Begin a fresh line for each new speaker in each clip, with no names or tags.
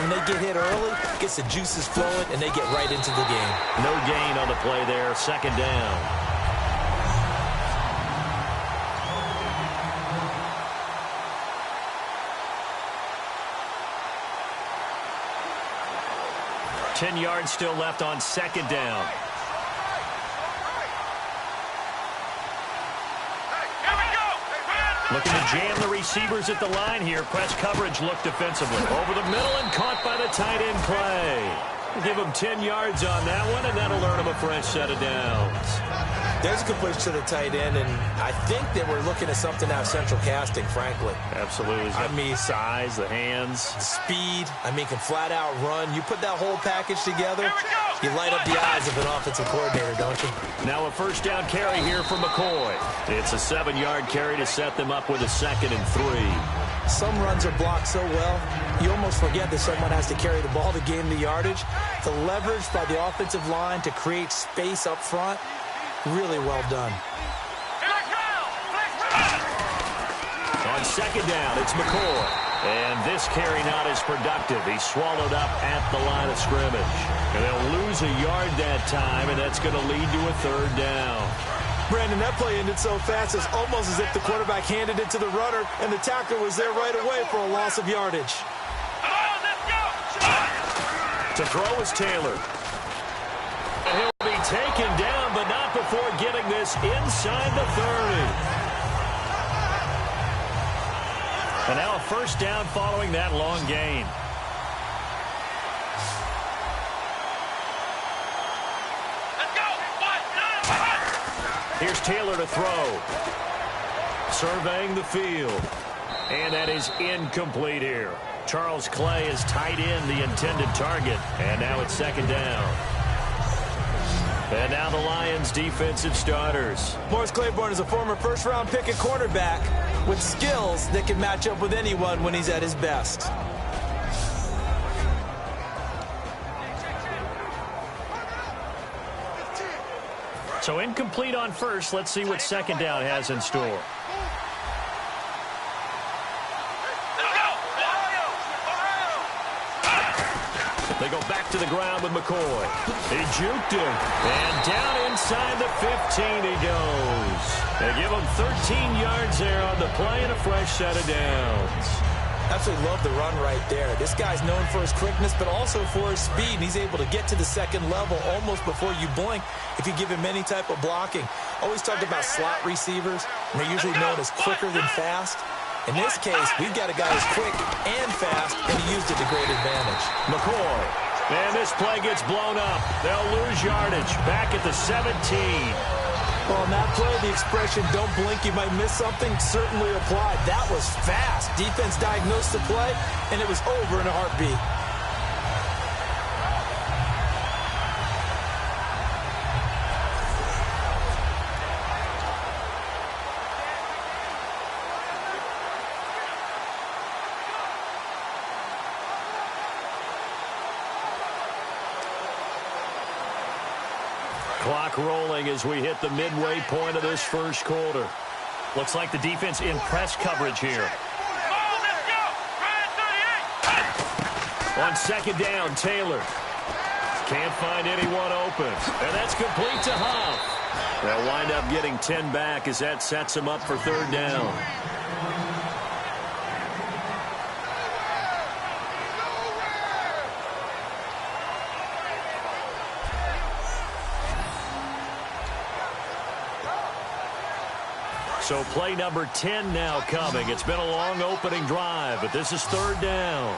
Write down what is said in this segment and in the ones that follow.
when they get hit early, gets the juices flowing, and they get right into the game.
No gain on the play there, second down. Ten yards still left on second down. Looking to jam the receivers at the line here. Press coverage looked defensively. Over the middle and caught by the tight end play. Give him 10 yards on that one, and that'll earn him a fresh set of downs.
There's a completion to the tight end, and I think that we're looking at something out of central casting, frankly.
Absolutely.
I mean,
size, the hands.
Speed. I mean, can flat out run. You put that whole package together, you light up the eyes of an offensive coordinator, don't you?
Now a first down carry here for McCoy. It's a 7-yard carry to set them up with a 2nd and 3.
Some runs are blocked so well, you almost forget that someone has to carry the ball to gain the yardage. The leverage by the offensive line to create space up front, really well done.
On second down, it's McCoy. And this carry not as productive. He's swallowed up at the line of scrimmage. And they'll lose a yard that time, and that's going to lead to a 3rd down.
Brandon, that play ended so fast, it's almost as if the quarterback handed it to the runner, and the tackler was there right away for a loss of yardage.
To throw is Taylor. And he'll be taken down, but not before getting this inside the 30. And now a first down following that long gain. Here's Taylor to throw. Surveying the field. And that is incomplete here. Charles Clay is tight end, the intended target. And now it's 2nd down. And now the Lions' defensive starters.
Morris Claiborne is a former first-round pick at cornerback with skills that can match up with anyone when he's at his best.
So incomplete on first. Let's see what 2nd down has in store. They go back to the ground with McCoy. He juked him. And down inside the 15 he goes. They give him 13 yards there on the play and a fresh set of downs.
Absolutely love the run right there. This guy's known for his quickness, but also for his speed. And he's able to get to the 2nd level almost before you blink if you give him any type of blocking. Always talk about slot receivers, and they're usually known as quicker than fast. In this case, we've got a guy who's quick and fast, and he used it to great advantage.
McCoy. And this play gets blown up. They'll lose yardage. Back at the 17.
Well, on that play, the expression, don't blink, you might miss something, certainly applied. That was fast. Defense diagnosed the play, and it was over in a heartbeat.
Clock rolling as we hit the midway point of this first quarter. Looks like the defense in press coverage here. On 2nd down, Taylor. Can't find anyone open. And that's complete to Huff. They'll wind up getting 10 back as that sets him up for 3rd down. So play number 10 now coming. It's been a long opening drive, but this is 3rd down.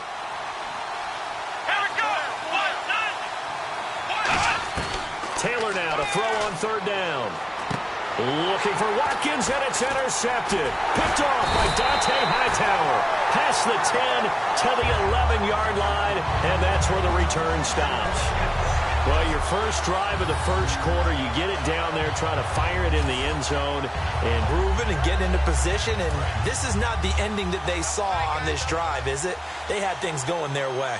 Taylor now to throw on 3rd down. Looking for Watkins, and it's intercepted. Picked off by Dante Hightower. Past the 10 to the 11-yard line, and that's where the return stops. Well, your first drive of the first quarter, you get it down there, try to fire it in the end zone.
And moving and getting into position, and this is not the ending that they saw on this drive, is it? They had things going their way.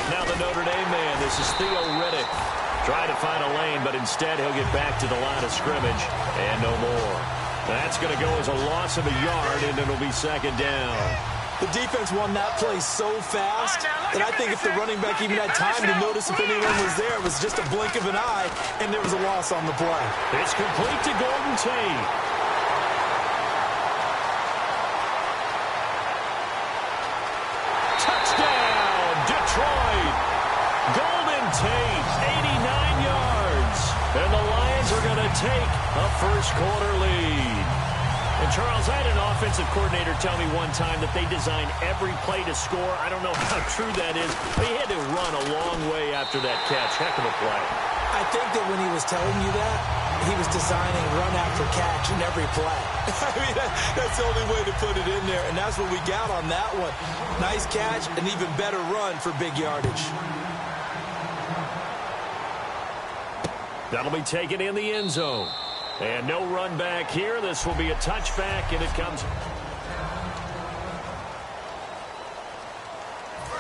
Now the Notre Dame man, this is Theo Riddick. Trying to find a lane, but instead he'll get back to the line of scrimmage and no more. That's going to go as a loss of a yard, and it'll be second down.
The defense won that play so fast that I think if the running back even had time to notice if anyone was there, it was just a blink of an eye, and there was a loss on the play.
It's complete to Golden Tate. Touchdown, Detroit. Golden Tate, 89 yards. And the Lions are going to take a first-quarter lead. And, Charles, I had an offensive coordinator tell me one time that they design every play to score. I don't know how true that is, but he had to run a long way after that catch. Heck of a play.
I think that when he was telling you that, he was designing run after catch in every play. I mean, that's the only way to put it in there, and that's what we got on that one. Nice catch, an even better run for big yardage.
That'll be taken in the end zone. And no run back here. This will be a touchback, and it comes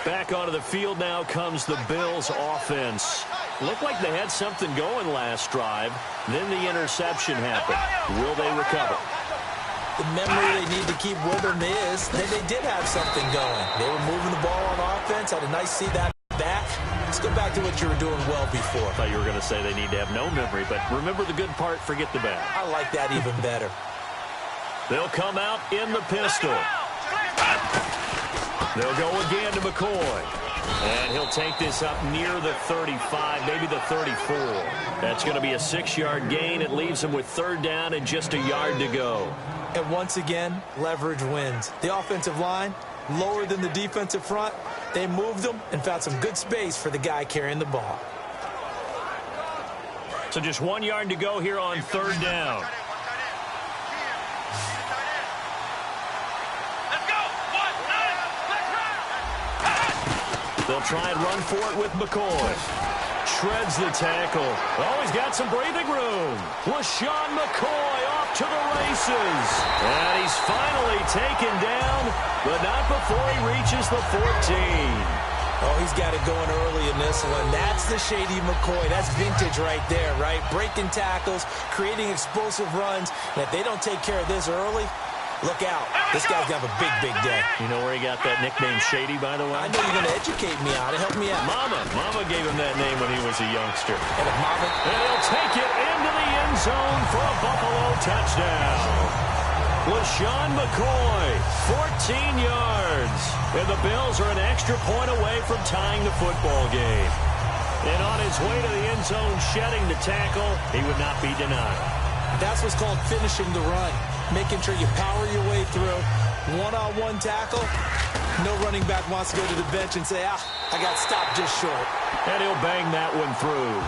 back onto the field. Now comes the Bills offense. Looked like they had something going last drive. Then the interception happened. Will they recover?
The memory they need to keep with them is that they did have something going. They were moving the ball on offense. Had a nice see that back. Let's go back to what you were doing well before.
I thought you were going to say they need to have no memory, but remember the good part, forget the bad.
I like that even better.
They'll come out in the pistol. They'll go again to McCoy. And he'll take this up near the 35, maybe the 34. That's going to be a 6-yard gain. It leaves him with third down and just a yard to go.
And once again, leverage wins. The offensive line, lower than the defensive front. They moved them and found some good space for the guy carrying the ball.
So just 1 yard to go here on third down. They'll try and run for it with McCoy. Shreds the tackle. Oh, he's got some breathing room. LaShawn McCoy off to the races. And he's finally taken down, but not before he reaches the 14.
Oh, he's got it going early in this one. That's the Shady McCoy. That's vintage right there, right? Breaking tackles, creating explosive runs. And if they don't take care of this early, look out. This guy's going to have a big, big day.
You know where he got that nickname Shady, by the way?
I know you're going to educate me on it. Help me out.
Mama gave him that name when he was a youngster.
And if Mama...
And he'll take it into the end zone for a Buffalo touchdown. LaShawn McCoy, 14 yards. And the Bills are an extra point away from tying the football game. And on his way to the end zone, shedding the tackle, he would not be denied.
That's what's called finishing the run. Making sure you power your way through. One-on-one tackle. No running back wants to go to the bench and say, I got stopped just short.
And he'll bang that one through.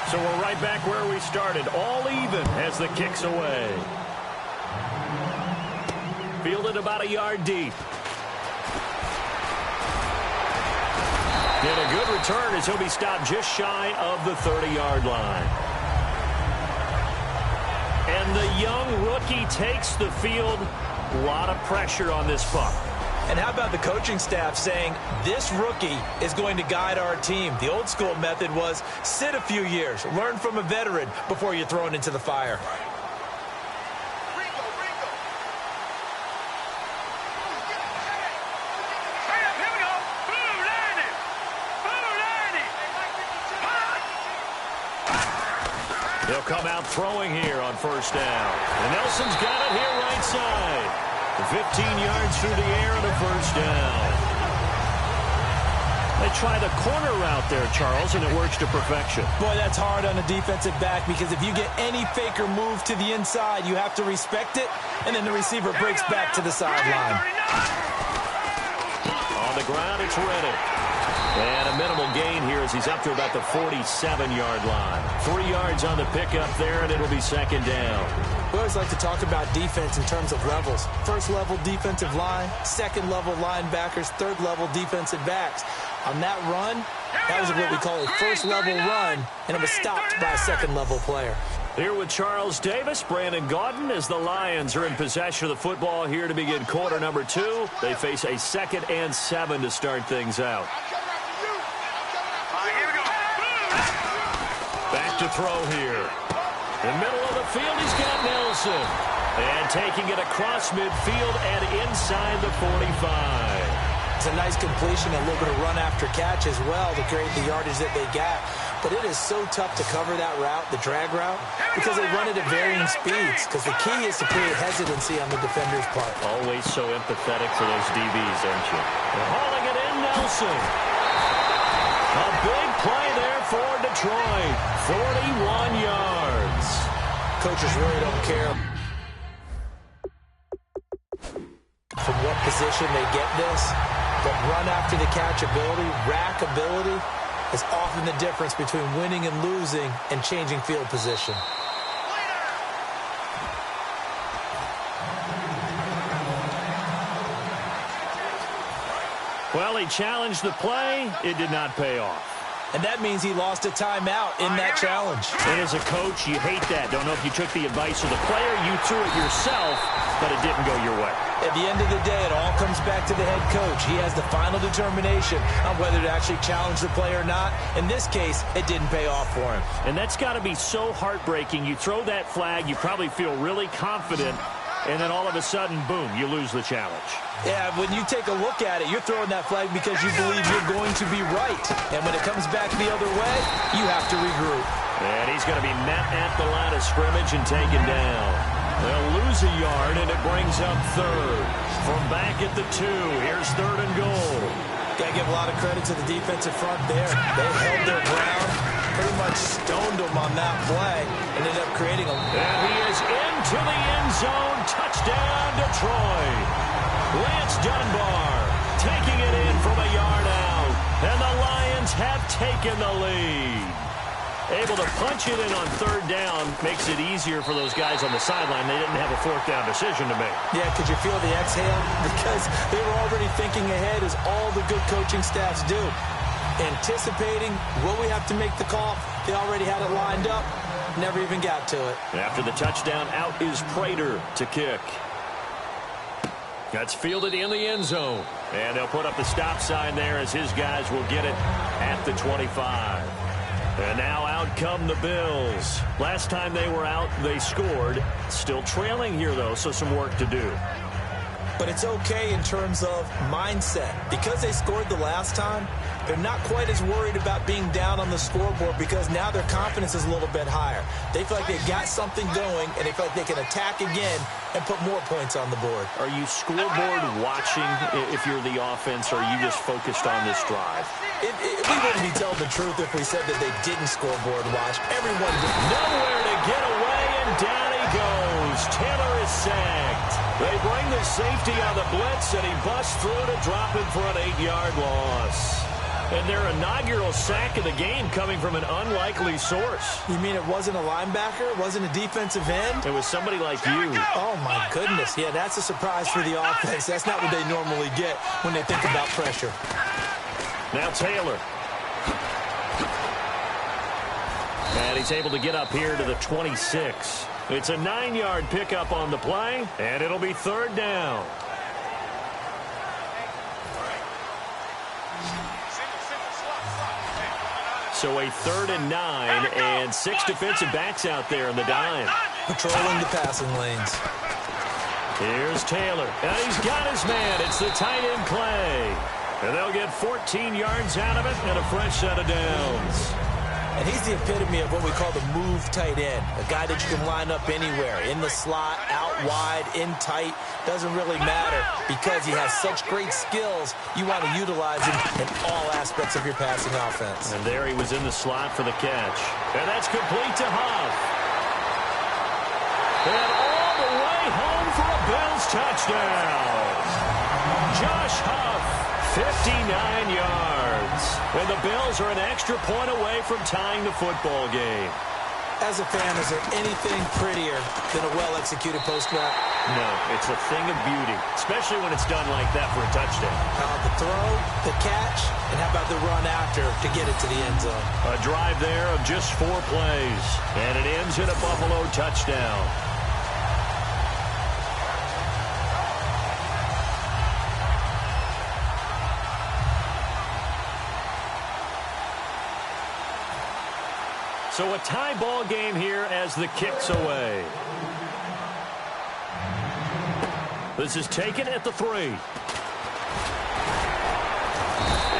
So we're right back where we started. All even as the kick's away. Fielded about a yard deep. And a good return as he'll be stopped just shy of the 30-yard line. And the young rookie takes the field. A lot of pressure on this puck.
And how about the coaching staff saying, this rookie is going to guide our team. The old school method was sit a few years, learn from a veteran before you're thrown into the fire.
They'll come out throwing here on first down. And Nelson's got it here right side. 15 yards through the air and a first down. They try the corner route there, Charles, and it works to perfection.
Boy, that's hard on a defensive back because if you get any fake or move to the inside, you have to respect it, and then the receiver breaks back to the sideline.
On the ground, it's Reddick. And a minimal gain here as he's up to about the 47-yard line. 3 yards on the pickup there, and it'll be second down.
We always like to talk about defense in terms of levels. First-level defensive line, second-level linebackers, third-level defensive backs. On that run, that was what we call a first-level run, and it was stopped by a second-level player.
Here with Charles Davis, Brandon Gaudin, as the Lions are in possession of the football here to begin quarter number 2. They face a 2nd and 7 to start things out. throw here. In the middle of the field, he's got Nelson. And taking it across midfield and inside the 45.
It's a nice completion, a little bit of run after catch as well to create the yardage that they got. But it is so tough to cover that route, the drag route, because they run it at varying speeds. Because the key is to create hesitancy on the defender's part.
Always so empathetic for those DBs, aren't you? They're hauling it in, Nelson. A big play there for Detroit. 41 yards.
Coaches really don't care from what position they get this. But run after the catch ability, rack ability, is often the difference between winning and losing and changing field position.
Well, he challenged the play. It did not pay off.
And that means he lost a timeout in that challenge.
And as a coach, you hate that. Don't know if you took the advice of the player. You threw it yourself, but it didn't go your way.
At the end of the day, it all comes back to the head coach. He has the final determination on whether to actually challenge the play or not. In this case, it didn't pay off for him.
And that's got to be so heartbreaking. You throw that flag, you probably feel really confident, and then all of a sudden, boom, you lose the challenge.
Yeah, when you take a look at it, you're throwing that flag because you believe you're going to be right. And when it comes back the other way, you have to regroup.
And he's going to be met at the line of scrimmage and taken down. They'll lose a yard, and it brings up third. From back at the 2, here's 3rd and goal.
Got to give a lot of credit to the defensive front there. They held their ground, pretty much stoned them on that play, ended up creating a...
And he is into the end zone. Touchdown, Detroit. Lance Dunbar taking it in from a yard out. And the Lions have taken the lead. Able to punch it in on 3rd down makes it easier for those guys on the sideline. They didn't have a 4th down decision to make.
Yeah, could you feel the exhale? Because they were already thinking ahead, as all the good coaching staffs do. Anticipating, will we have to make the call? They already had it lined up. Never even got to it.
After the touchdown, out is Prater to kick. That's fielded in the end zone. And they'll put up the stop sign there as his guys will get it at the 25. And now out come the Bills. Last time they were out, they scored. Still trailing here, though, so some work to do.
But it's okay in terms of mindset. Because they scored the last time, they're not quite as worried about being down on the scoreboard because now their confidence is a little bit higher. They feel like they got something going, and they feel like they can attack again and put more points on the board.
Are you scoreboard watching if you're the offense, or are you just focused on this drive?
We wouldn't be telling the truth if we said that they didn't scoreboard watch. Everyone did.
Nowhere to get away, and down he goes. Taylor is sacked. They bring the safety on the blitz, and he busts through to drop him for an 8-yard loss. And their inaugural sack of the game coming from an unlikely source.
You mean it wasn't a linebacker? It wasn't a defensive end?
It was somebody like you.
Oh, my goodness. Yeah, that's a surprise for the offense. That's not what they normally get when they think about pressure.
Now Taylor. And he's able to get up here to the 26. It's a 9-yard pickup on the play, and it'll be 3rd down. So a 3rd and 9, and 6 defensive backs out there in the dime.
Patrolling the passing lanes.
Here's Taylor, and he's got his man. It's the tight end Clay. And they'll get 14 yards out of it and a fresh set of downs.
And he's the epitome of what we call the move tight end. A guy that you can line up anywhere. In the slot, out wide, in tight. Doesn't really matter because he has such great skills. You want to utilize him in all aspects of your passing offense.
And there he was in the slot for the catch. And that's complete to Huff. And all the way home for a Bills touchdown. Josh Huff, 59 yards. And the Bills are an extra point away from tying the football game.
As a fan, is there anything prettier than a well-executed post route?
No, it's a thing of beauty, especially when it's done like that for a touchdown.
The throw, the catch, and how about the run after to get it to the end zone?
A drive there of just 4 plays, and it ends in a Buffalo touchdown. So a tie ball game here as the kick's away. This is taken at the 3.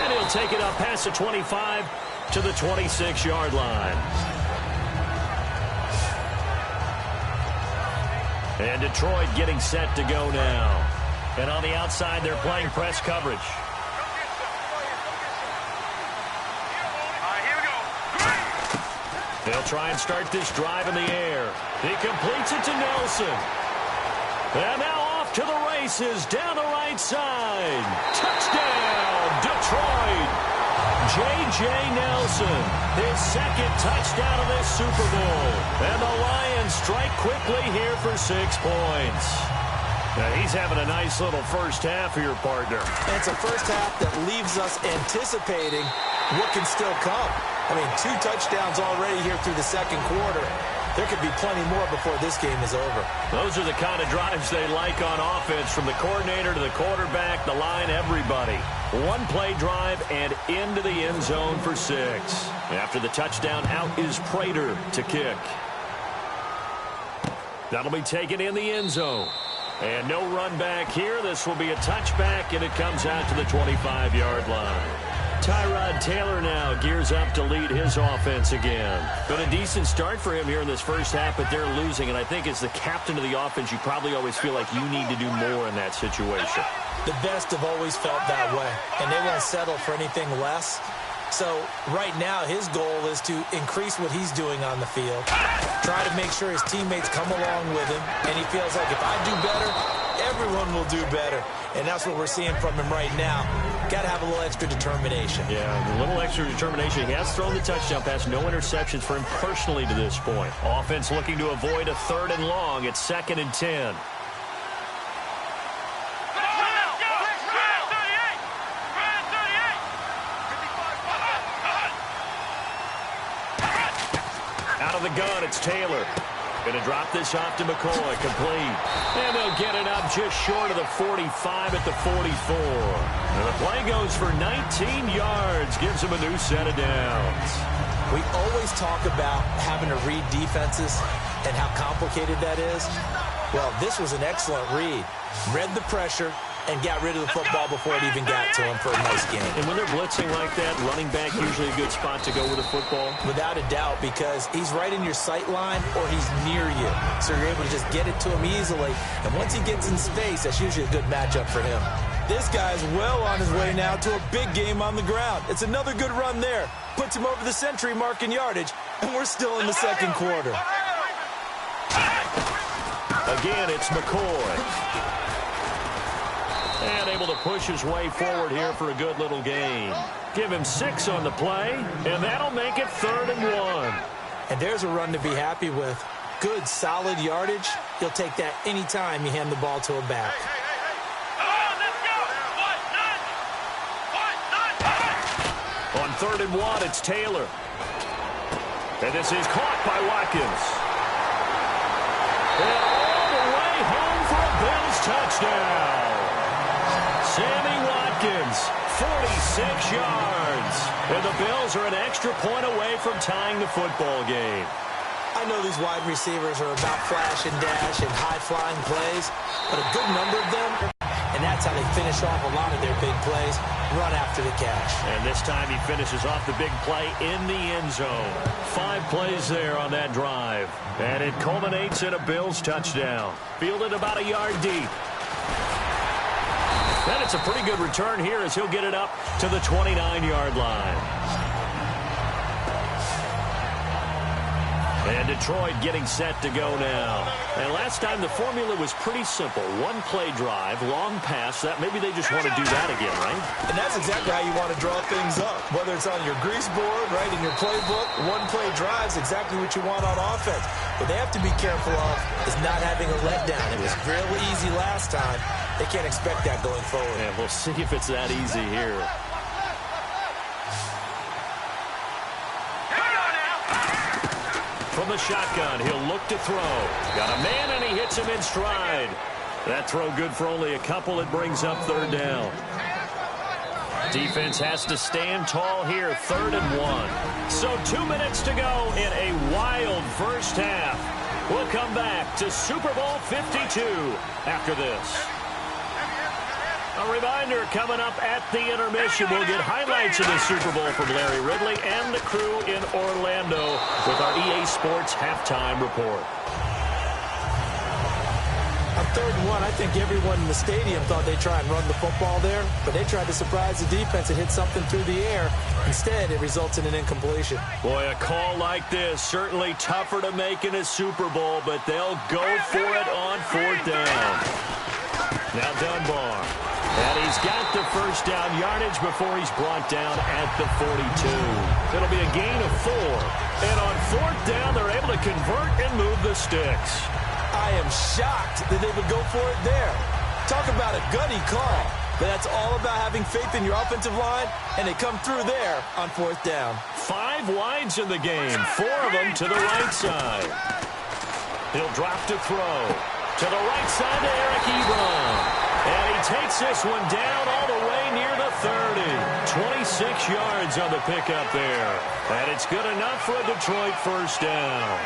And he'll take it up past the 25 to the 26-yard line. And Detroit getting set to go now. And on the outside, they're playing press coverage. They'll try and start this drive in the air. He completes it to Nelson. And now off to the races down the right side. Touchdown, Detroit. J.J. Nelson, his second touchdown of this Super Bowl. And the Lions strike quickly here for 6 points. Now he's having a nice little first half here, partner.
And it's a first half that leaves us anticipating what can still come. I mean, 2 touchdowns already here through the second quarter. There could be plenty more before this game is over. Those are the kind of drives they like on offense, from the coordinator to the quarterback, the line, everybody. 1-play drive and into the end zone for 6. After the touchdown, out is Prater to kick. That'll be taken in the end zone. And no run back here. This will be a touchback, and it comes out to the 25-yard line. Tyrod Taylor now gears up to lead his offense again. Been a decent start for him here in this first half, but they're losing. And I think as the captain of the offense, you probably always feel like you need to do more in that situation. The best have always felt that way, and they won't settle for anything less. So right now his goal is to increase what he's doing on the field, try to make sure his teammates come along with him, and he feels like if I do better, everyone will do better. And that's what we're seeing from him right now. Got to have a little extra determination. Yeah, a little extra determination. He has thrown the touchdown pass. No interceptions for him personally to this point. Offense looking to avoid a 3rd and long. It's 2nd and 10. Out of the gun, it's Taylor. Going to drop this off to McCoy, complete. And they'll get it up just short of the 45 at the 44. And the play goes for 19 yards, gives him a new set of downs. We always talk about having to read defenses and how complicated that is. Well, this was an excellent read. Read the pressure and got rid of the football before it even got to him for a nice game. And when they're blitzing like that, running back usually a good spot to go with the football? Without a doubt, because he's right in your sight line or he's near you. So you're able to just get it to him easily. And once he gets in space, that's usually a good matchup for him. This guy's well on his way now to a big game on the ground. It's another good run there. Puts him over the century mark in yardage, and we're still in the second quarter. Again, it's McCoy. And able to push his way forward here for a good little gain. Give him 6 on the play, and that'll make it 3rd and 1. And there's a run to be happy with. Good, solid yardage. He'll take that any time you hand the ball to a back. On 3rd and 1, it's Taylor. And this is caught by Watkins. And all the way home for a Bills touchdown. Sammy Watkins, 46 yards. And the Bills are an extra point away from tying the football game. I know these wide receivers are about flash and dash and high-flying plays, but a good number of them, and that's how they finish off a lot of their big plays, run after the catch. And this time he finishes off the big play in the end zone. 5 plays there on that drive. And it culminates in a Bills touchdown. Fielded about a yard deep. Then it's a pretty good return here as he'll get it up to the 29-yard line. And Detroit getting set to go now. And last time the formula was pretty simple. 1-play drive, long pass. That maybe they just want to do that again, right? And that's exactly how you want to draw things up. Whether it's on your grease board, right, in your playbook, 1-play drive's exactly what you want on offense. What they have to be careful of is not having a letdown. It was really easy last time. They can't expect that going forward. And we'll see if it's that easy here. From the shotgun, he'll look to throw. Got a man, and he hits him in stride. That throw good for only a couple. It brings up 3rd down.
Defense has to stand tall here, 3rd and 1. So 2 minutes to go in a wild first half. We'll come back to Super Bowl 52 after this. A reminder, coming up at the intermission, we'll get highlights of the Super Bowl from Larry Ridley and the crew in Orlando with our EA Sports halftime report.
On 3rd and 1, I think everyone in the stadium thought they'd try and run the football there, but they tried to surprise the defense and hit something through the air. Instead, it results in an incompletion.
Boy, a call like this, certainly tougher to make in a Super Bowl, but they'll go for it on 4th down. Now Dunbar. And he's got the first down yardage before he's brought down at the 42. It'll be a gain of 4. And on 4th down, they're able to convert and move the sticks.
I am shocked that they would go for it there. Talk about a gutty call. But that's all about having faith in your offensive line, and they come through there on 4th down.
5 wides in the game, 4 of them to the right side. He'll drop to throw. To the right side to Eric Ebron. And he takes this one down all the way near the 30. 26 yards on the pickup there. And it's good enough for a Detroit first down.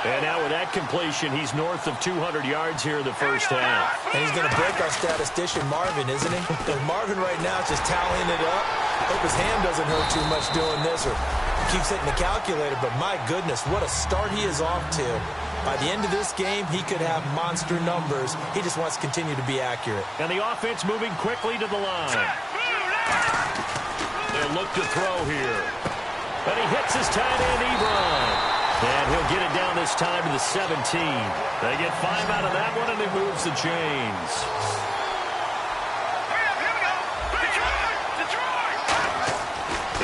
And now with that completion, he's north of 200 yards here in the first half.
And he's going to break our statistician Marvin, isn't he? Because Marvin right now is just tallying it up. Hope his hand doesn't hurt too much doing this or keeps hitting the calculator. But my goodness, what a start he is off to. By the end of this game, he could have monster numbers. He just wants to continue to be accurate.
And the offense moving quickly to the line. They'll look to throw here. And he hits his tight end, Ebron. And he'll get it down this time to the 17. They get 5 out of that one, and it moves the chains.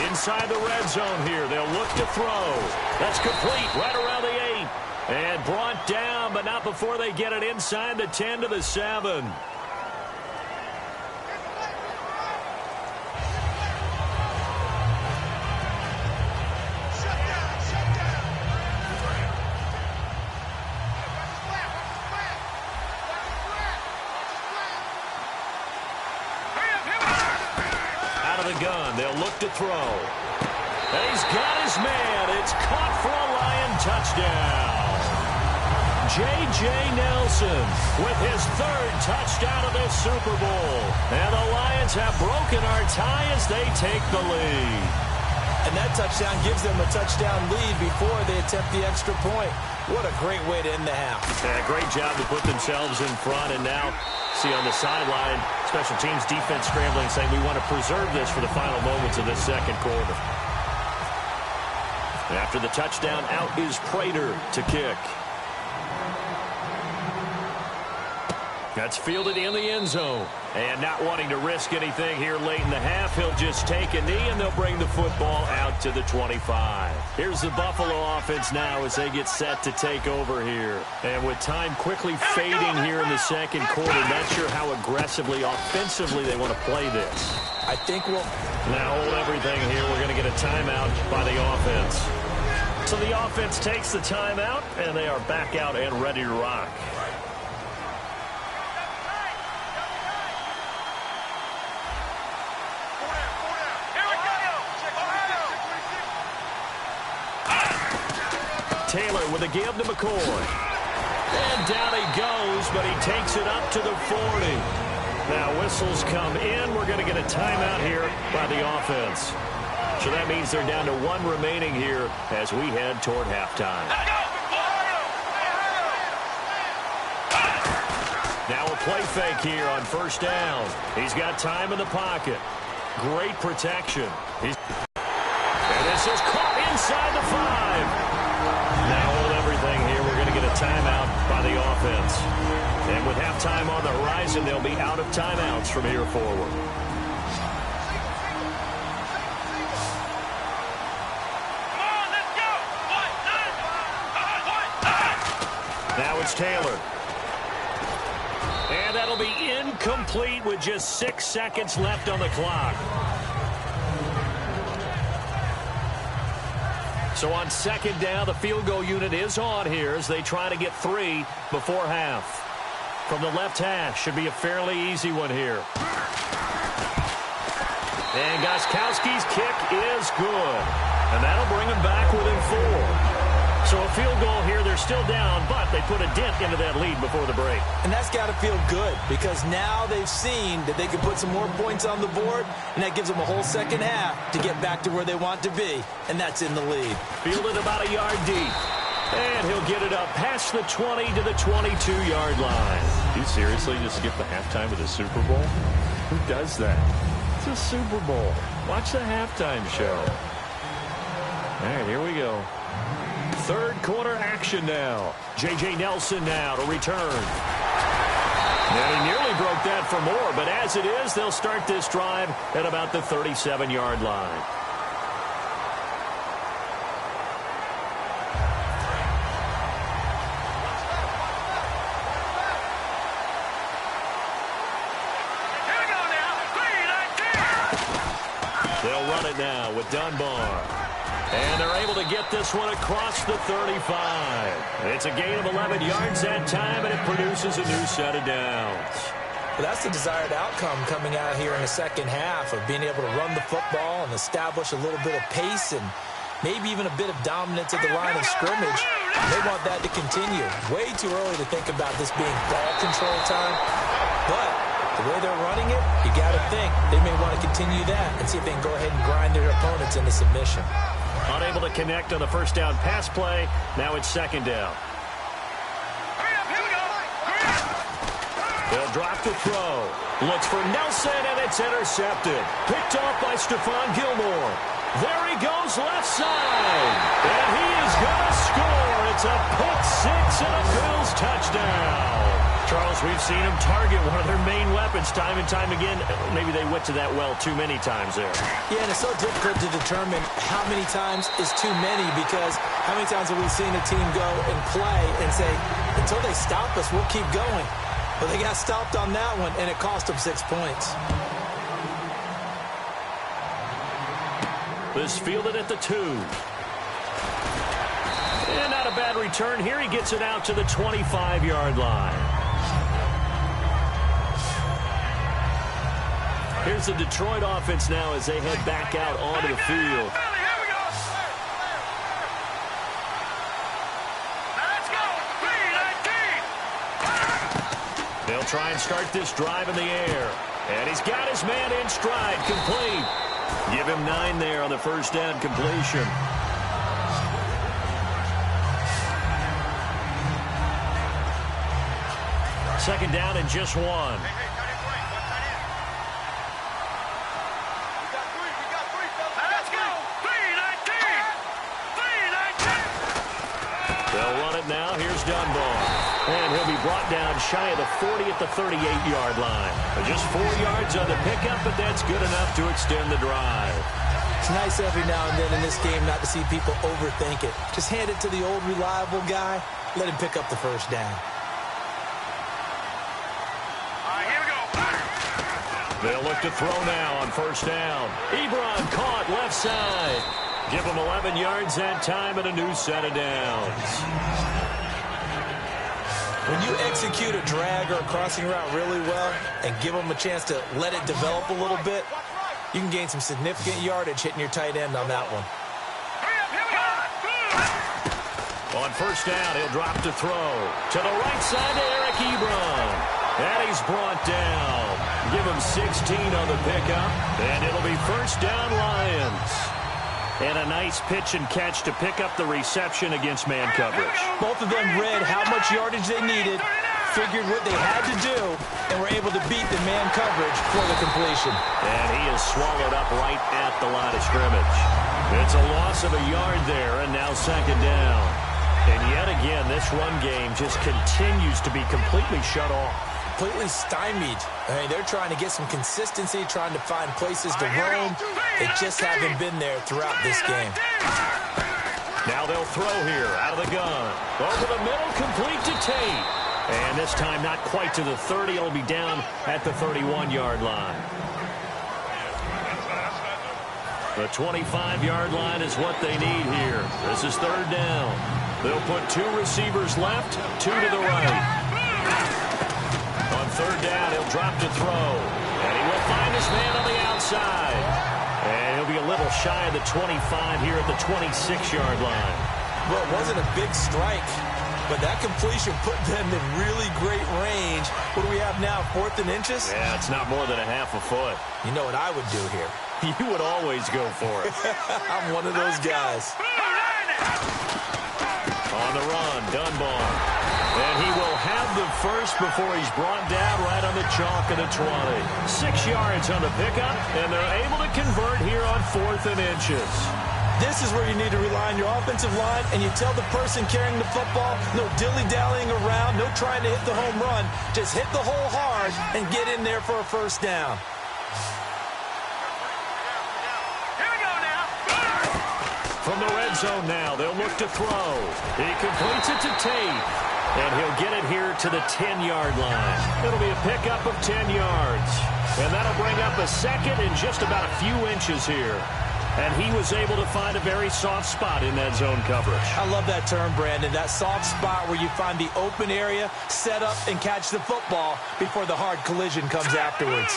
Inside the red zone here. They'll look to throw. That's complete right around the 8. And brought down, but not before they get it inside the 10 to the 7. Out of the gun, they'll look to throw. And he's got his man. It's caught for a Lion touchdown. J.J. Nelson with his 3rd touchdown of this Super Bowl. And the Lions have broken our tie as they take the lead.
And that touchdown gives them a touchdown lead before they attempt the extra point. What a great way to end the half.
Yeah, great job to put themselves in front. And now, see on the sideline, special teams defense scrambling, saying we want to preserve this for the final moments of this second quarter. After the touchdown, out is Prater to kick. That's fielded in the end zone. And not wanting to risk anything here late in the half, he'll just take a knee, and they'll bring the football out to the 25. Here's the Buffalo offense now as they get set to take over here. And with time quickly fading here in the second quarter, not sure how aggressively, offensively they want to play this.
I think we'll...
Now hold everything here. We're going to get a timeout by the offense. So the offense takes the timeout, and they are back out and ready to rock. Taylor with a give to McCoy. And down he goes, but he takes it up to the 40. Now whistles come in. We're going to get a timeout here by the offense. So that means they're down to 1 remaining here as we head toward halftime. Now a play fake here on first down. He's got time in the pocket. Great protection. And this is caught inside the 5. Now hold everything here. We're going to get a timeout by the offense. And with halftime on the horizon, they'll be out of timeouts from here forward. Now it's Taylor. And that'll be incomplete with just 6 seconds left on the clock. So on second down, the field goal unit is on here as they try to get 3 before half. From the left hash, should be a fairly easy one here. And Gostkowski's kick is good. And that'll bring them back within 4. So a field goal here, they're still down, but they put a dent into that lead before the break.
And that's got to feel good because now they've seen that they can put some more points on the board, and that gives them a whole second half to get back to where they want to be, and that's in the lead.
Fielded about a yard deep. And he'll get it up past the 20 to the 22-yard line.
You seriously just skip the halftime of the Super Bowl? Who does that? It's a Super Bowl. Watch the halftime show. All right, here we go.
Third quarter action now. J.J. Nelson now to return. And he nearly broke that for more, but as it is, they'll start this drive at about the 37-yard line. They'll run it now with Dunbar. And they're able to get this one across the 35. It's a gain of 11 yards that time, and it produces a new set of downs.
Well, that's the desired outcome coming out here in the second half of being able to run the football and establish a little bit of pace and maybe even a bit of dominance at the line of scrimmage. They want that to continue. Way too early to think about this being ball control time, but the way they're running it, you got to think they may want to continue that and see if they can go ahead and grind their opponents into submission.
Unable to connect on the first down pass play. Now it's second down. They'll drop to throw. Looks for Nelson, and it's intercepted. Picked off by Stephon Gilmore. There he goes left side. And he is going to score. It's a pick six and a Bills touchdown. Charles, we've seen him target one of their main weapons time and time again. Maybe they went to that well too many times there.
Yeah, and it's so difficult to determine how many times is too many because how many times have we seen a team go and play and say, until they stop us, we'll keep going. But they got stopped on that one, and it cost them 6 points.
This fielded at the 2. And not a bad return here. He gets it out to the 25-yard line. Here's the Detroit offense now as they head back out onto the field. They'll try and start this drive in the air. And he's got his man in stride, complete. Give him 9 there on the first down completion. Second down and just 1. They'll run it now. Here's Dunbar. And he'll be brought down shy of the 40 at the 38-yard line. Just 4 yards on the pickup, but that's good enough to extend the drive.
It's nice every now and then in this game not to see people overthink it. Just hand it to the old reliable guy. Let him pick up the first down.
They'll look to throw now on first down. Ebron caught left side. Give him 11 yards that time and a new set of downs.
When you execute a drag or a crossing route really well and give them a chance to let it develop a little bit, you can gain some significant yardage hitting your tight end on that one.
On first down, he'll drop to throw. To the right side to Eric Ebron. And he's brought down. Give him 16 on the pickup. And it'll be first down Lions. And a nice pitch and catch to pick up the reception against man coverage.
Both of them read how much yardage they needed, figured what they had to do, and were able to beat the man coverage for the completion.
And he is swallowed up right at the line of scrimmage. It's a loss of a yard there, and now second down. And yet again, this run game just continues to be completely shut off.
Completely stymied. I mean, they're trying to get some consistency, trying to find places to roam. They just haven't been there throughout this game.
Now they'll throw here out of the gun. Over the middle, complete to Tate. And this time not quite to the 30. It'll be down at the 31-yard line. The 25-yard line is what they need here. This is third down. They'll put 2 receivers left, 2 to the right. On third down, he'll drop to throw. And he will find his man on the outside. And he'll be a little shy of the 25 here at the 26-yard line.
Well, it wasn't a big strike, but that completion put them in really great range. What do we have now, 4th and inches?
Yeah, it's not more than a half a foot.
You know what I would do here?
You would always go for it.
I'm one of those guys.
On the run, Dunbar. And he will have the first before he's brought down right on the chalk of the 20. 6 yards on the pickup, and they're able to convert here on 4th and inches.
This is where you need to rely on your offensive line, and you tell the person carrying the football, no dilly-dallying around, no trying to hit the home run. Just hit the hole hard and get in there for a first down.
From the red zone now, they'll look to throw. He completes it to Tate, and he'll get it here to the 10-yard line. It'll be a pickup of 10 yards, and that'll bring up a second and just about a few inches here. And he was able to find a very soft spot in that zone coverage.
I love that term, Brandon, that soft spot where you find the open area, set up, and catch the football before the hard collision comes afterwards.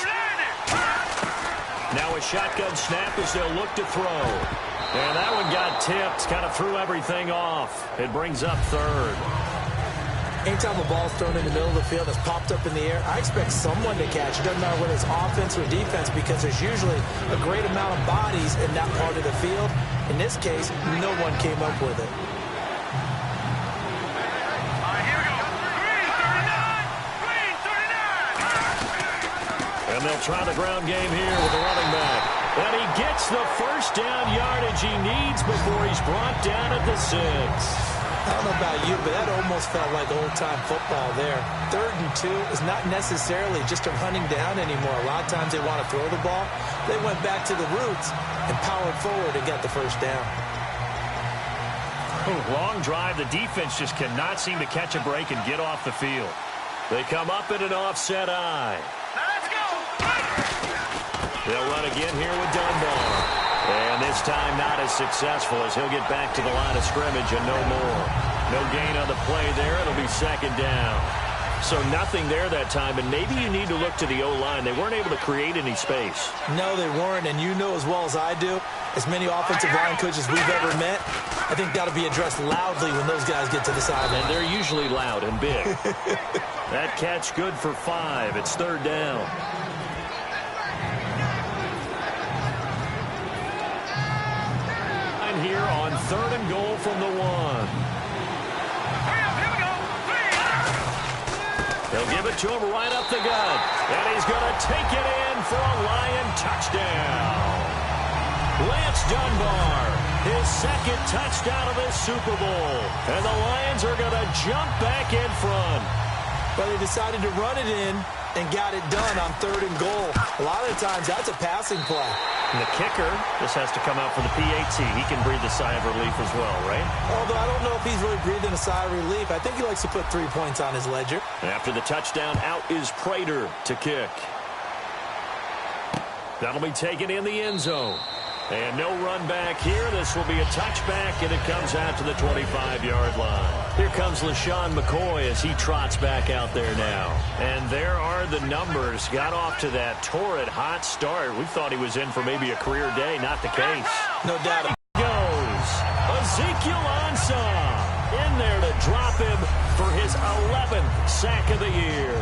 Now a shotgun snap as they'll look to throw. And that one got tipped, kind of threw everything off. It brings up 3rd.
Anytime a ball's thrown in the middle of the field that's popped up in the air, I expect someone to catch. It doesn't matter whether it's offense or defense because there's usually a great amount of bodies in that part of the field. In this case, no one came up with it.
And they'll try the ground game here with the running back. And he gets the first down yardage he needs before he's brought down at the 6.
I don't know about you, but that almost felt like old-time football there. 3rd and 2 is not necessarily just a running down anymore. A lot of times they want to throw the ball. They went back to the roots and powered forward and got the first down.
Long drive. The defense just cannot seem to catch a break and get off the field. They come up in an offset eye. They'll run again here with Dunbar. And this time not as successful as he'll get back to the line of scrimmage and no more. No gain on the play there. It'll be 2nd down. So nothing there that time, and maybe you need to look to the O-line. They weren't able to create any space.
No, they weren't, and you know as well as I do, as many offensive line coaches we've ever met, I think that'll be addressed loudly when those guys get to the sideline.
And they're usually loud and big. That catch good for 5. It's 3rd down. Here on 3rd and goal from the 1. They'll give it to him right up the gut. And he's going to take it in for a Lion touchdown. Lance Dunbar, his 2nd touchdown of this Super Bowl. And the Lions are going to jump back in front.
But they decided to run it in and got it done on 3rd and goal. A lot of the times, that's a passing play.
And the kicker just has to come out for the PAT. He can breathe a sigh of relief as well, right?
Although I don't know if he's really breathing a sigh of relief. I think he likes to put 3 points on his ledger.
After the touchdown, out is Prater to kick. That'll be taken in the end zone. And no run back here. This will be a touchback, and it comes out to the 25-yard line. Here comes LaShawn McCoy as he trots back out there now. And there are the numbers. Got off to that torrid hot start. We thought he was in for maybe a career day. Not the case.
No doubt.
Goes Ezekiel Ansah in there to drop him for his 11th sack of the year.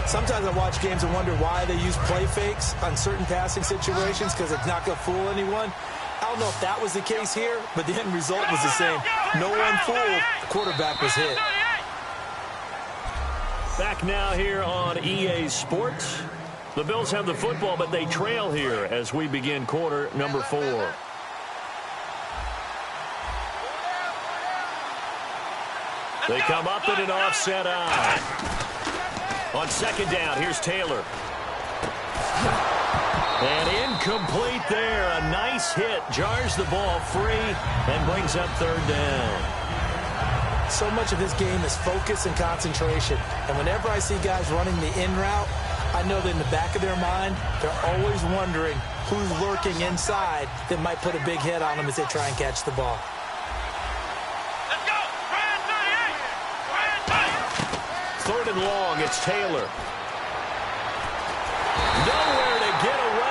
Sometimes I watch games and wonder why they use play fakes on certain passing situations because it's not going to fool anyone. I don't know if that was the case here, but the end result was the same. No one fooled. The quarterback was hit.
Back now here on EA Sports. The Bills have the football, but they trail here as we begin quarter number 4. They come up in an offset eye. On 2nd down, here's Taylor. And incomplete there. A nice hit. Jars the ball free and brings up 3rd down.
So much of this game is focus and concentration. And whenever I see guys running the in route, I know that in the back of their mind, they're always wondering who's lurking inside that might put a big hit on them as they try and catch the ball.
Let's go! Brand 38!
3rd and long, it's Taylor. Nowhere to get away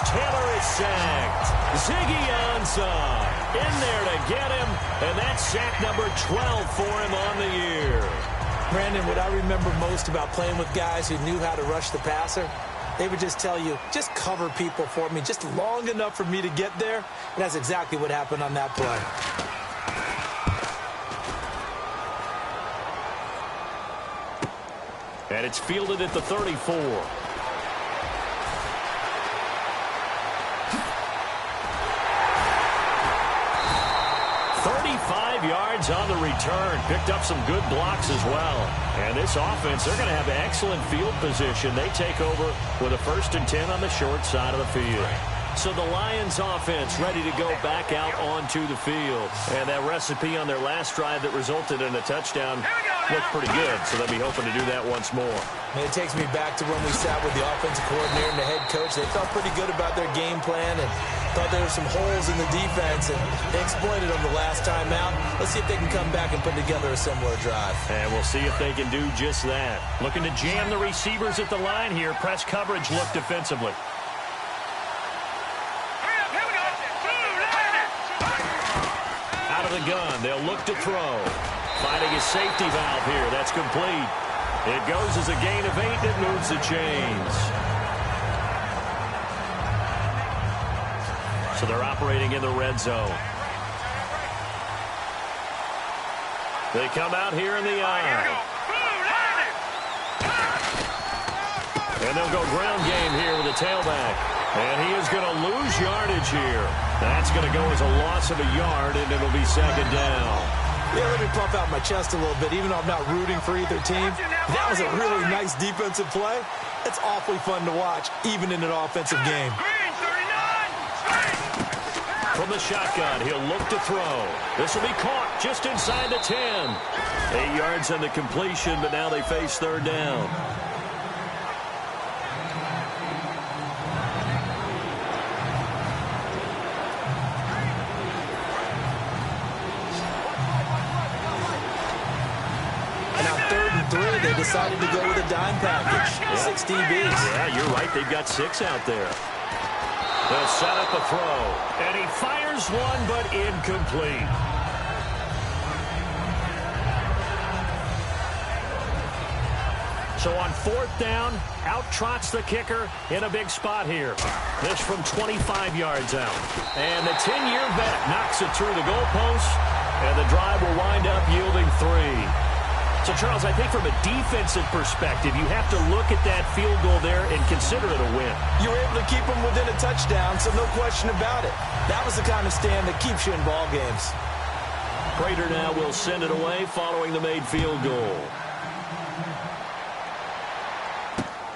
Taylor is sacked. Ziggy Ansah in there to get him, and that's sack number 12 for him on the year.
Brandon, what I remember most about playing with guys who knew how to rush the passer, they would just tell you, just cover people for me, just long enough for me to get there. And that's exactly what happened on that play.
And it's fielded at the 34. 35 yards on the return. Picked up some good blocks as well. And this offense, they're going to have excellent field position. They take over with a 1st and 10 on the short side of the field. So the Lions offense ready to go back out onto the field. And that recipe on their last drive that resulted in a touchdown looked pretty good. So they'll be hoping to do that once more.
And it takes me back to when we sat with the offensive coordinator and the head coach. They felt pretty good about their game plan and thought there were some holes in the defense, and they exploited them the last time out. Let's see if they can come back and put together a similar drive.
And we'll see if they can do just that. Looking to jam the receivers at the line here. Press coverage look defensively. Out of the gun, they'll look to throw. Finding a safety valve here. That's complete. It goes as a gain of 8. It moves the chains. So they're operating in the red zone. They come out here in the eye. And they'll go ground game here with a tailback. And he is going to lose yardage here. That's going to go as a loss of a yard, and it'll be 2nd down.
Yeah, let me pump out my chest a little bit, even though I'm not rooting for either team. That was a really nice defensive play. It's awfully fun to watch, even in an offensive game.
From the shotgun, he'll look to throw. This will be caught just inside the 10. 8 yards on the completion, but now they face 3rd down.
They decided to go with a dime package. 6 DBs.
Yeah, you're right. They've got 6 out there. They'll set up a throw. And he fires one, but incomplete. So on 4th down, out trots the kicker in a big spot here. This from 25 yards out. And the 10-year vet knocks it through the goalpost. And the drive will wind up yielding 3. So, Charles, I think from a defensive perspective, you have to look at that field goal there and consider it a win.
You were able to keep them within a touchdown, so no question about it. That was the kind of stand that keeps you in ball games.
Prater now will send it away following the made field goal.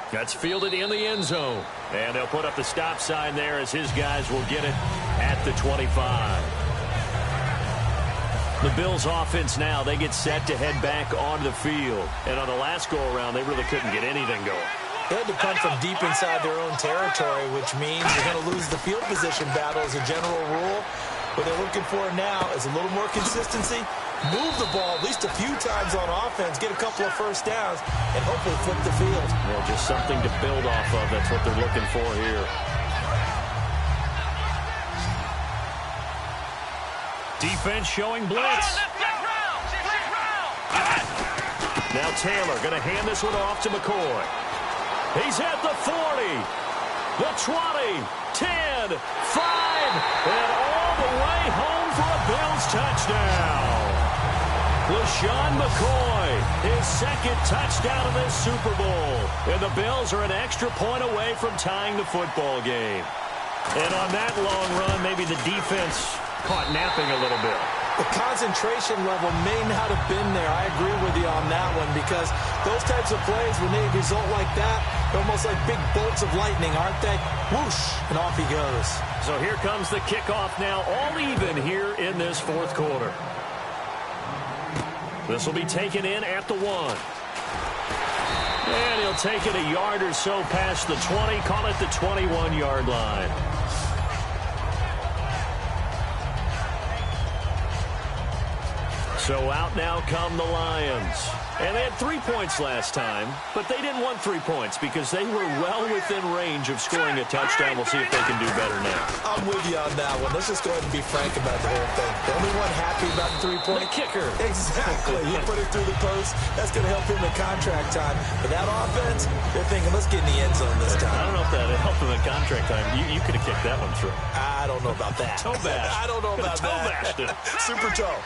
That's fielded in the end zone. And they'll put up the stop sign there as his guys will get it at the 25. The Bills offense now, they get set to head back onto the field. And on the last go-around, they really couldn't get anything going.
They had to punt from deep inside their own territory, which means they're going to lose the field position battle as a general rule. What they're looking for now is a little more consistency, move the ball at least a few times on offense, get a couple of first downs, and hopefully flip the field.
Well, just something to build off of. That's what they're looking for here. Defense showing blitz. Now Taylor going to hand this one off to McCoy. He's at the 40, the 20, 10, 5, and all the way home for a Bills touchdown. LaShawn McCoy, his 2nd touchdown of this Super Bowl. And the Bills are an extra point away from tying the football game. And on that long run, maybe the defense caught napping a little bit.
The concentration level may not have been there. I agree with you on that one, because those types of plays, when they result like that, they're almost like big bolts of lightning, aren't they? Whoosh, and off he goes.
So here comes the kickoff now, all even here in this 4th quarter. This will be taken in at the 1. And he'll take it a yard or so past the 20, call it the 21-yard line. So out now come the Lions. And they had 3 points last time, but they didn't want 3 points because they were well within range of scoring a touchdown. We'll see if they can do better now.
I'm with you on that one. Let's just go ahead and be frank about the whole thing. The only one happy about the 3-point.
The kicker.
Exactly. He put it through the post. That's going to help him in contract time. But that offense, they're thinking, let's get in the end zone this time.
I don't know if that helped him in contract time. You could have kicked that one through.
I don't know about that.
Toe bash.
I don't know about
toe
that.
Bashed it.
Super toe.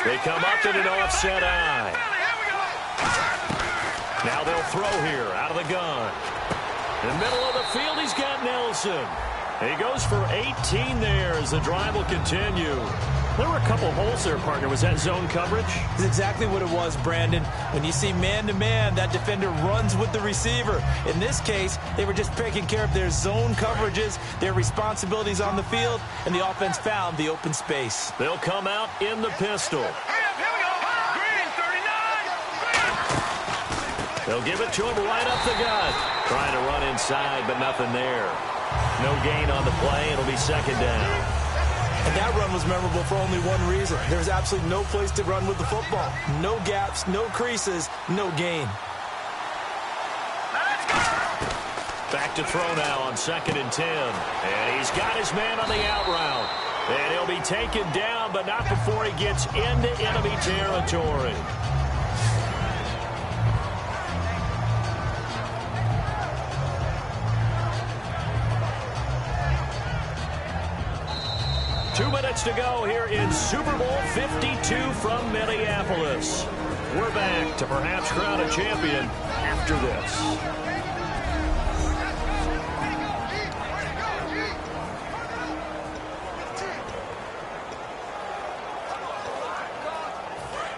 They come up in an offset eye. Now they'll throw here out of the gun. In the middle of the field, he's got Nelson. He goes for 18 there as the drive will continue. There were a couple holes there, partner. Was that zone coverage?
That's exactly what it was, Brandon. When you see man-to-man, that defender runs with the receiver. In this case, they were just taking care of their zone coverages, their responsibilities on the field, and the offense found the open space.
They'll come out in the pistol. They'll give it to him right up the gut. Trying to run inside, but nothing there. No gain on the play. It'll be second down.
And that run was memorable for only one reason. There's absolutely no place to run with the football. No gaps, no creases, no gain.
Back to throw now on 2nd and 10. And he's got his man on the out route. And he'll be taken down, but not before he gets into enemy territory. Two minutes to go here in Super Bowl 52 from Minneapolis. We're back to perhaps crown a champion after this.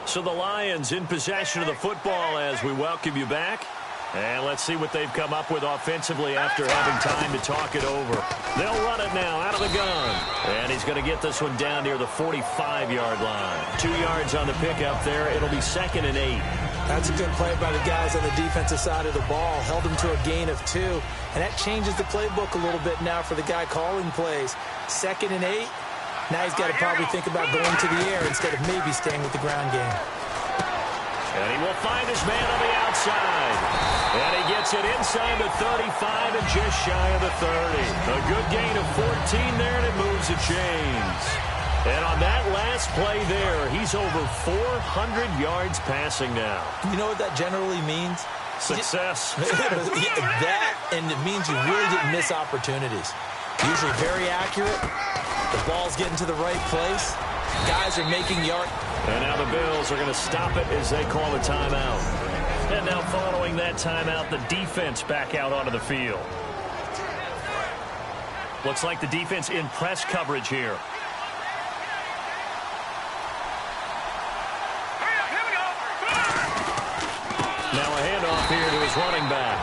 So the Lions in possession of the football as we welcome you back. And let's see what they've come up with offensively after having time to talk it over. They'll run it now out of the gun. And he's going to get this one down near the 45-yard line. 2 yards on the pickup there. It'll be 2nd and 8.
That's a good play by the guys on the defensive side of the ball. Held him to a gain of 2. And that changes the playbook a little bit now for the guy calling plays. 2nd and 8. Now he's got to probably think about going to the air instead of maybe staying with the ground game.
And he will find his man on the outside. And he gets it inside the 35 and just shy of the 30. A good gain of 14 there, and it moves the chains. And on that last play there, he's over 400 yards passing now.
You know what that generally means?
Success.
That, and it means you really didn't miss opportunities. Usually very accurate. The ball's getting to the right place. Guys are making yards.
And now the Bills are going to stop it as they call a timeout. And now following that timeout, the defense back out onto the field. Looks like the defense in press coverage here. Now a handoff here to his running back.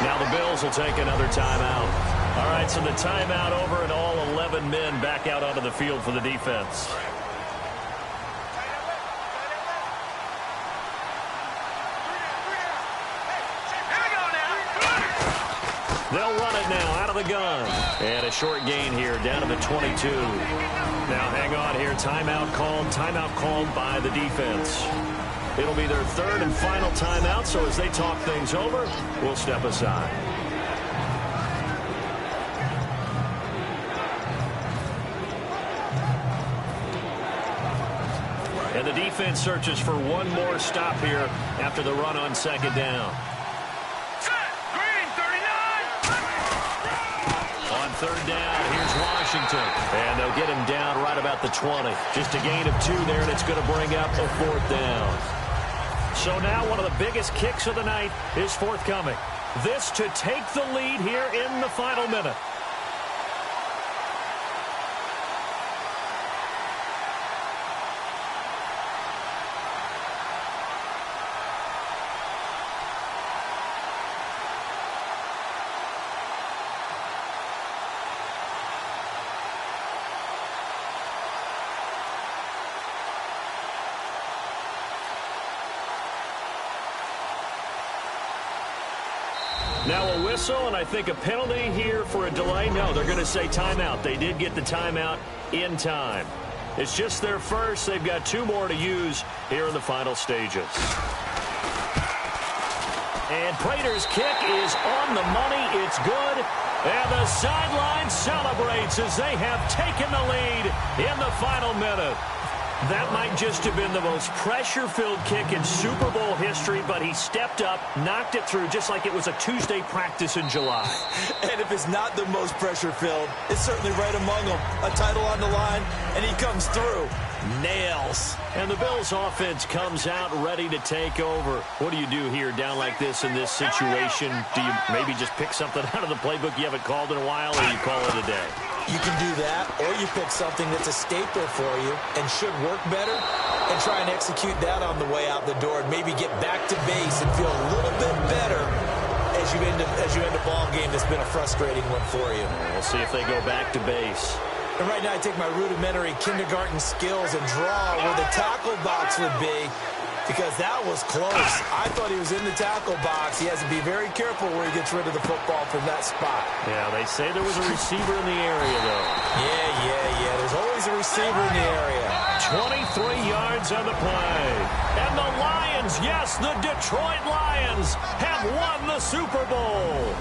Now the Bills will take another timeout. All right, so the timeout over and all 11 men back out onto the field for the defense. They'll run it now out of the gun. And a short gain here down to the 22. Now hang on here. Timeout called by the defense. It'll be their third and final timeout, so as they talk things over, we'll step aside. And the defense searches for one more stop here after the run on 2nd down. On 3rd down, here's Washington. And they'll get him down right about the 20. Just a gain of 2 there, and it's going to bring up a 4th down. So now one of the biggest kicks of the night is forthcoming. This to take the lead here in the final minute. Now a whistle, and I think a penalty here for a delay. No, they're going to say timeout. They did get the timeout in time. It's just their first. They've got 2 more to use here in the final stages. And Prater's kick is on the money. It's good. And the sideline celebrates as they have taken the lead in the final minute. That might just have been the most pressure-filled kick in Super Bowl history, but he stepped up, knocked it through just like it was a Tuesday practice in July.
And if it's not the most pressure-filled, it's certainly right among them. A title on the line, and he comes through. Nails.
And the Bills' offense comes out ready to take over. What do you do here down like this in this situation? Do you maybe just pick something out of the playbook you haven't called in a while, or you call it a day?
You can do that, or you pick something that's a staple for you and should work better and try and execute that on the way out the door and maybe get back to base and feel a little bit better as you end a ball game that's been a frustrating one for you.
We'll see if they go back to base.
And right now I take my rudimentary kindergarten skills and draw where the tackle box would be, because that was close. I thought he was in the tackle box. He has to be very careful where he gets rid of the football from that spot.
Yeah, they say there was a receiver in the area, though.
Yeah. There's always a receiver in the area.
23 yards on the play. And the Lions, yes, the Detroit Lions have won the Super Bowl.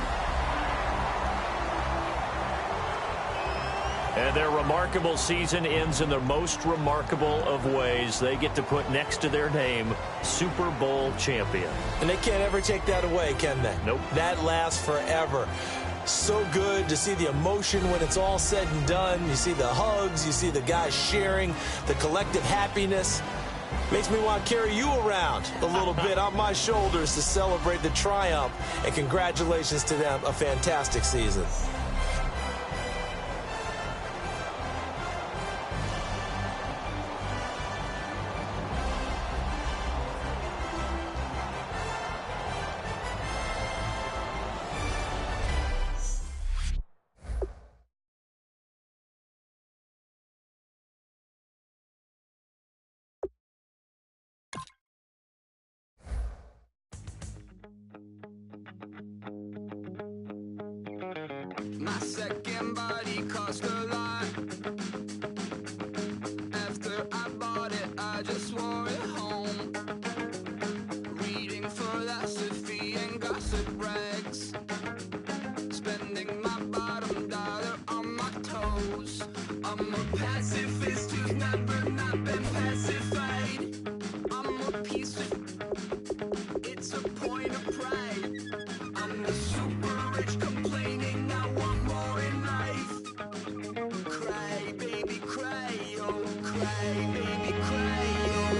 And their remarkable season ends in the most remarkable of ways. They get to put next to their name, Super Bowl champion.
And they can't ever take that away, can they?
Nope.
That lasts forever. So good to see the emotion when it's all said and done. You see the hugs, you see the guys sharing, the collective happiness. Makes me want to carry you around a little bit on my shoulders to celebrate the triumph. And congratulations to them, a fantastic season.
My second body cost a lot. After I bought it, I just wore it home. Reading philosophy and gossip rags. Spending my bottom dollar on my toes. I'm a pacifist who's never not been pacified. I'm a piece of... It's a point of pride. I'm the super rich complaining I want more in life. Cry, baby, cry, oh, cry, baby, cry, oh.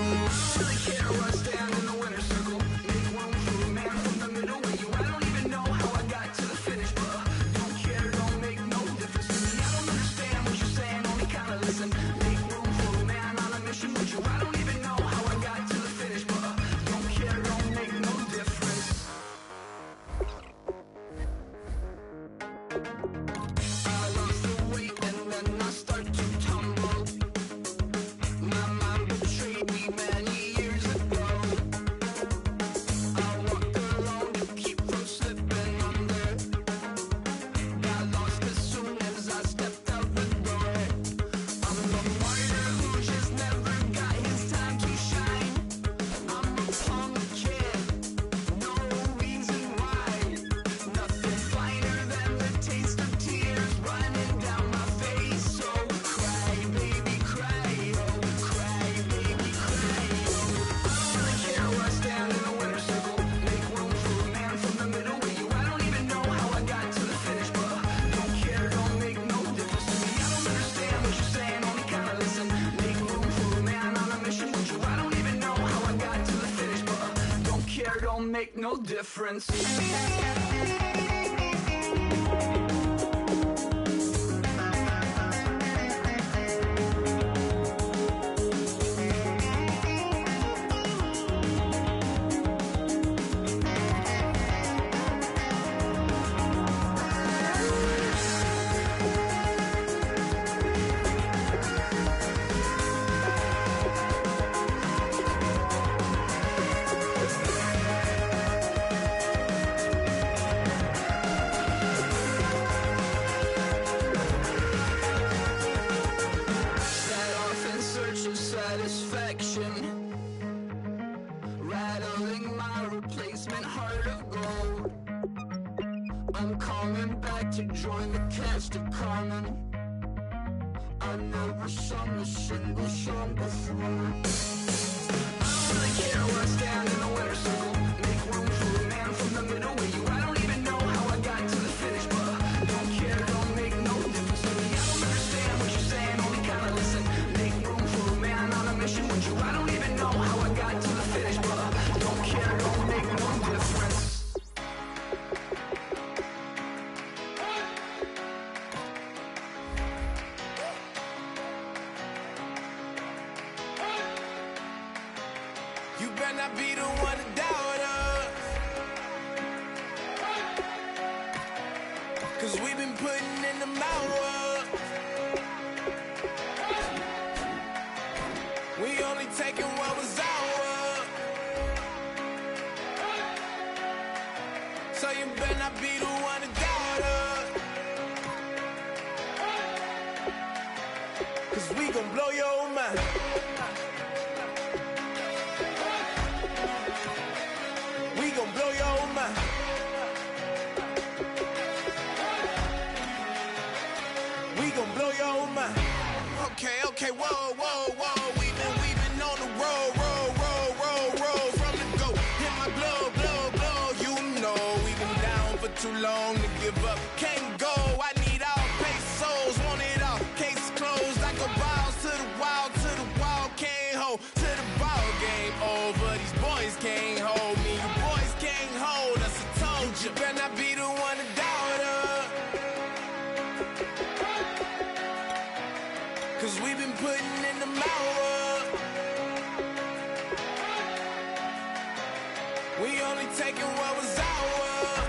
Really care where I stand in the winner's circle. Make room for a man from the middle with you. I don't even know how I got to the finish, but don't care, don't make no difference to me. I don't understand what you're saying, only kinda listen. Make room for a man on a mission with you. I don't even know how I got to the finish, but don't care, don't make no difference. I lost the weight and then I start to tumble. My mind betrayed me many years ago. I walked alone to keep from slipping under. Got lost as soon as I stepped out the door. I'm the martyr who just never got his time to shine. I'm a punk kid, no reason why. Nothing finer than the taste of tears running down my face. So cry, baby, cry, oh, cry, baby, cry, oh. I don't really care where I stand in the winner's circle. Make room for a man from the middle with you. I don't even know how I got to the finish, but don't care, don't make no difference to me. I don't understand what you're saying, only kinda listen. Make room for a man on a mission with you. I don't even know how I got to the finish, but don't care, don't make no difference. from a single song before. I don't really care where I stand in the winner's circle. Make room for a man from the middle with you. I don't even know how I got to the finish, but don't care, don't make no difference to me. I don't understand what you're saying, only kinda listen. Make room for a man on a mission with you. I don't even know how I got to the finish, but don't care, don't make no difference. You better not be the one to doubt us, 'cause we've been putting in the hours. We only taking what was ours. So you better not be the one to doubt us, 'cause we gon' blow your mind. We gon' blow your mind. We gon' blow your mind. Okay, whoa, whoa, whoa. We've been on the road, from the go. Hit my blow. You know we've been down for too long to give up. Can't go. I need all pesos, want it all. Case closed. I go balls to the wall, can't hold to the ball game over. These boys can't hold me. You boys can't hold us. I told you. You better not be the one to doubt us, 'cause we've been putting in the hours. We only taking what was ours.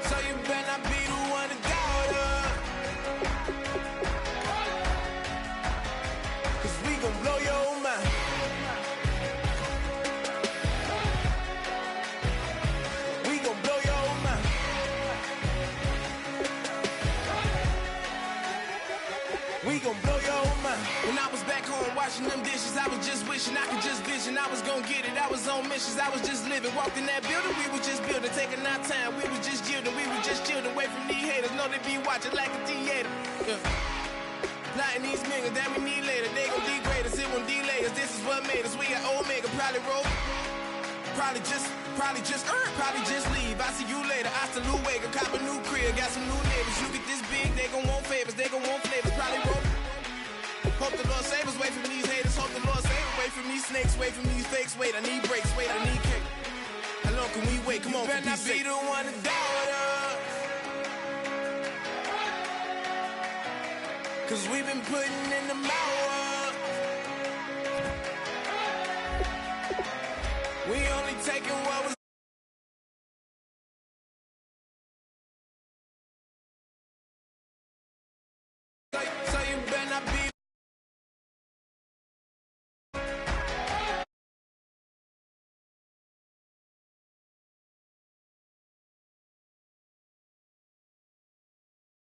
So you better not be the one to doubt us, 'cause we gon' blow your mind. We gon' blow your mind. We gon' blow your mind. When I was back home washing them dishes, I was just wishing I could just vision. I was gon' get it, I was on missions, I was just living. Walked in that building, we was just building, taking our time. We was just yielding, we was just chilling away from these haters. Know they be watching like a theater. Yeah. Plotting these niggas that we need later. They gon' degrade us, it won't delay us. This is what made us. We got Omega, probably roll. Probably just leave. I see you later. Hasta Luega, cop a new crib, got some new neighbors. You get this big, they gon' want favors, they gon' want flavors. Probably roll. Hope the Lord save us, wait from these haters. Hope the Lord save us, wait from these snakes, wait from these fakes. Wait, I need breaks, wait, I need cake. How long can we wait? Come on, better not be the one to doubt us, 'cause we've been putting in the hours. We only taking what was